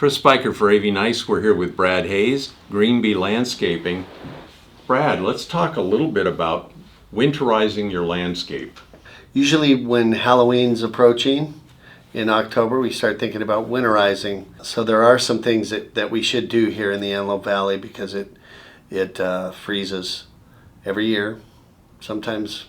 Chris Spiker for AV Nice. We're here with Brad Hayes, Greenbee Landscaping. Brad, let's talk a little bit about winterizing your landscape. Usually when Halloween's approaching in October, we start thinking about winterizing. So there are some things that we should do here in the Antelope Valley because it freezes every year. Sometimes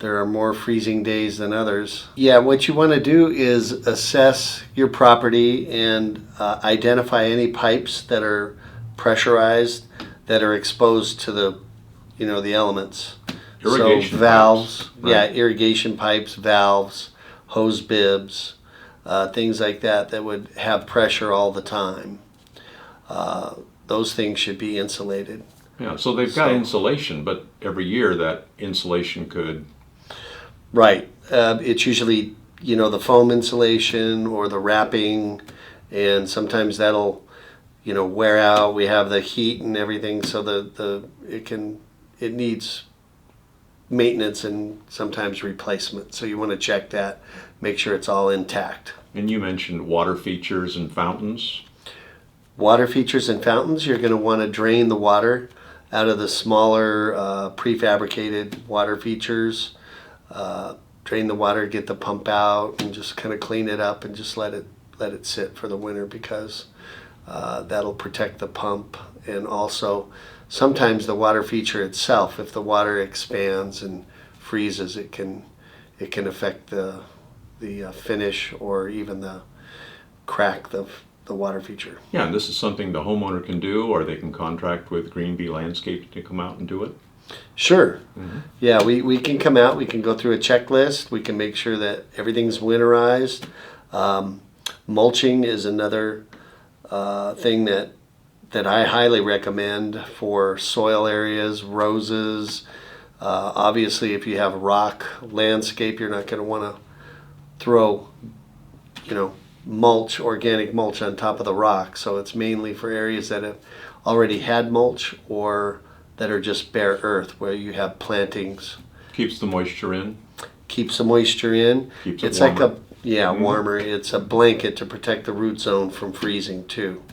there are more freezing days than others. Yeah, what you want to do is assess your property and identify any pipes that are pressurized, that are exposed to the elements. Irrigation so valves, pipes, right? Irrigation pipes, valves, hose bibs, things like that would have pressure all the time. Those things should be insulated. Yeah, so they've got insulation, but every year that insulation could... Right. It's usually, the foam insulation or the wrapping, and sometimes that'll, wear out. We have the heat and everything, so it needs maintenance and sometimes replacement. So you want to check that, make sure it's all intact. And you mentioned water features and fountains. Water features and fountains, you're going to want to drain the water out of the smaller prefabricated water features. Drain the water, get the pump out, and just kind of clean it up and just let it sit for the winter because that'll protect the pump. And also sometimes the water feature itself, if the water expands and freezes, it can affect the finish or even the crack of the water feature. Yeah, and this is something the homeowner can do, or they can contract with Greenbee Landscaping to come out and do it. Sure. Mm-hmm. Yeah, we can come out, we can go through a checklist, we can make sure that everything's winterized. Mulching is another thing that I highly recommend for soil areas, roses. Obviously, if you have rock landscape, you're not going to want to throw, mulch, organic mulch on top of the rock. So it's mainly for areas that have already had mulch or that are just bare earth where you have plantings. Keeps the moisture in. Keeps the moisture in. Keeps it it's warmer. Like warmer. It's a blanket to protect the root zone from freezing too.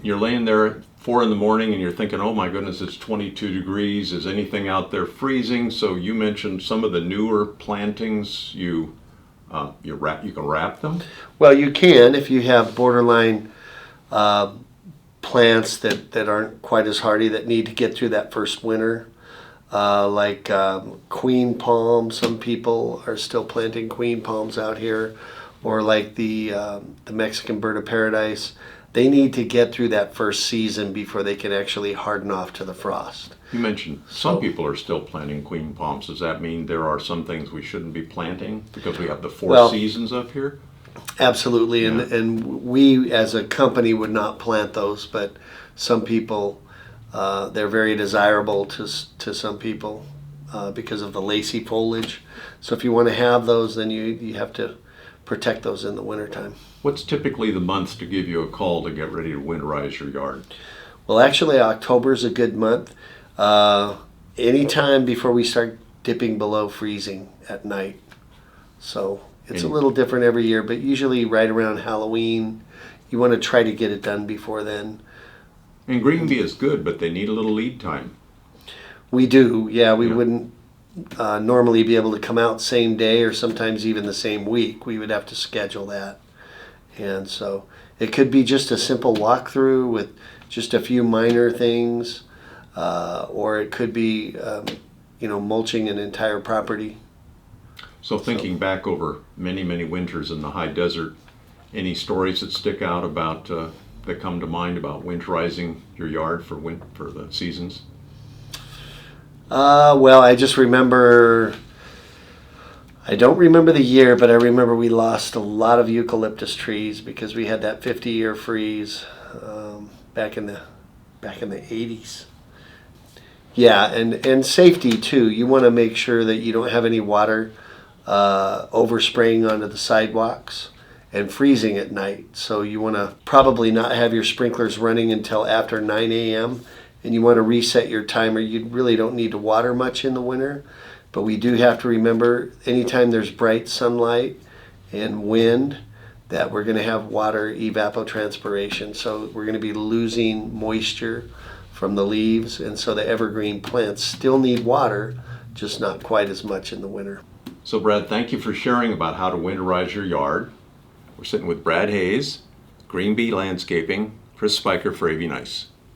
You're laying there at 4 in the morning and you're thinking, oh my goodness, it's 22 degrees. Is anything out there freezing? So you mentioned some of the newer plantings. You can wrap them? Well, you can if you have borderline plants that aren't quite as hardy, that need to get through that first winter, like queen palm. Some people are still planting queen palms out here, or like the Mexican bird of paradise. They need to get through that first season before they can actually harden off to the frost. You mentioned some people are still planting queen palms. Does that mean there are some things we shouldn't be planting because we have the four seasons up here? Absolutely, yeah. and we as a company would not plant those, but some people, they're very desirable to some people because of the lacy foliage. So if you want to have those, then you have to protect those in the wintertime. What's typically the month to give you a call to get ready to winterize your yard? Well, actually, October is a good month. Anytime before we start dipping below freezing at night. So it's a little different every year, but usually right around Halloween, you want to try to get it done before then. And Greenbee is good, but they need a little lead time. We do, yeah. We wouldn't normally be able to come out same day or sometimes even the same week. We would have to schedule that. And so it could be just a simple walkthrough with just a few minor things, or it could be, mulching an entire property. So thinking back over many, many winters in the high desert, any stories that stick out about that come to mind about winterizing your yard for the seasons? Well, I just remember, I don't remember the year, but I remember we lost a lot of eucalyptus trees because we had that 50-year freeze back in the 80s. Yeah, and safety too. You want to make sure that you don't have any water overspraying onto the sidewalks and freezing at night. So you want to probably not have your sprinklers running until after 9 a.m. and you want to reset your timer. You really don't need to water much in the winter, but we do have to remember anytime there's bright sunlight and wind that we're going to have water evapotranspiration. So we're going to be losing moisture from the leaves, and so the evergreen plants still need water, just not quite as much in the winter. So Brad, thank you for sharing about how to winterize your yard. We're sitting with Brad Hayes, Greenbee Landscaping, Chris Spiker for AV Nice.